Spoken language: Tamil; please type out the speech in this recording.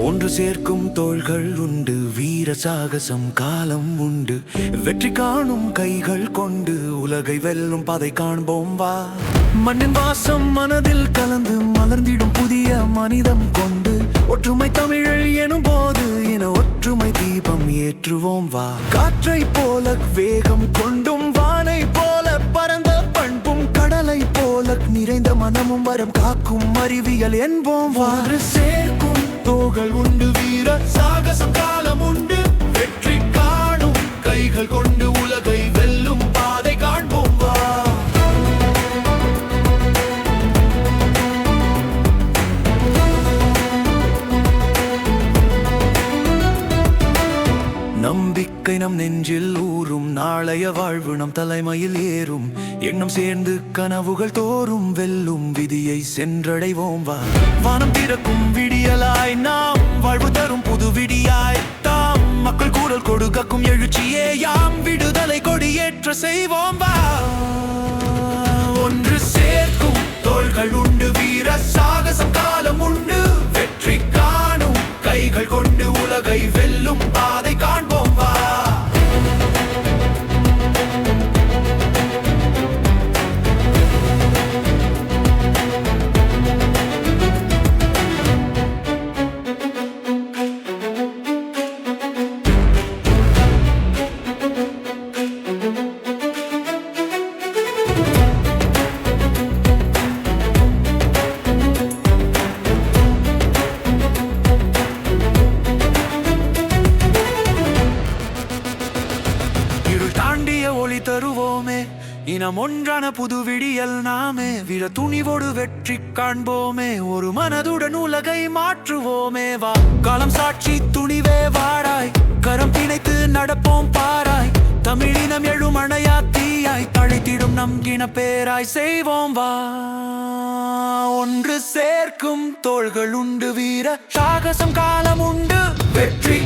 ஒன்று சேர்க்கும் தோள்கள் உண்டு, வீர சாகசம் காலம் உண்டு, வெற்றி காணும் கைகள் கொண்டு உலகை வெல்லும் பாதை காண்போம் வா. மண்ணின் வாசம் மனதில் கலந்து மலர்ந்திடும் புதிய மனிதம் கொண்டு ஒற்றுமை தமிழ் எனும் போது என ஒற்றுமை தீபம் ஏற்றுவோம் வா. காற்றை போல வேகம் கொண்டும் வானை போல பரந்த பண்பும் கடலை போல நிறைந்த மனமும் வரம் காக்கும் அறிவியல் என்போம் வா. சேர்க்கும் தோள்கள் உண்டு, வீர சாகசம் காலம் உண்டு, வெற்றி காணும் கைகள் கொண்டு உலகை வெல்லும் பாதை காண்போம் வா. நம்பிக்கை நம் நெஞ்சில் ஊறும், நாளைய வாழ்வு நம் தலைமையில் ஏறும், எண்ணம் சேர்ந்து கனவுகள் தோறும் வெல்லும் விதியை சென்றடைவோம் வா. வானம் திறக்கும் விடியலாய் நாம் வாழ்வு தரும் புது விடியாய் தாம் மக்கள் கூறல் கொடுக்கும் எழுச்சியே யாம் விடுதலை கொடியேற்ற செய்வோம் வா. ஒன்று சேர்க்கும் தோள்கள் உண்டு, வீர சாகசம் காலம் உண்டு, வெற்றி காணும் கைகள் கொண்டு உலகை வெல்லும் பாதை காண்போம் வா. ஒளி தருவோமே இனம் ஒன்றான புது விடியல் நாமே, வீர துணிவோடு வெற்றி காண்போமே, ஒரு மனதுடன் உலகை மாற்றுவோமே வா. காலம் சாட்சி துணிவே வாராய், கரம் பிணைத்து நடப்போம் பாராய், தமிழினம் எழும் அணையா தீயாய் தழைத்திடும் நம் இன பேராய் செய்வோம் வா. ஒன்று சேர்க்கும் தோள்கள் உண்டு, வீர சாகசம் காலம் உண்டு, வெற்றி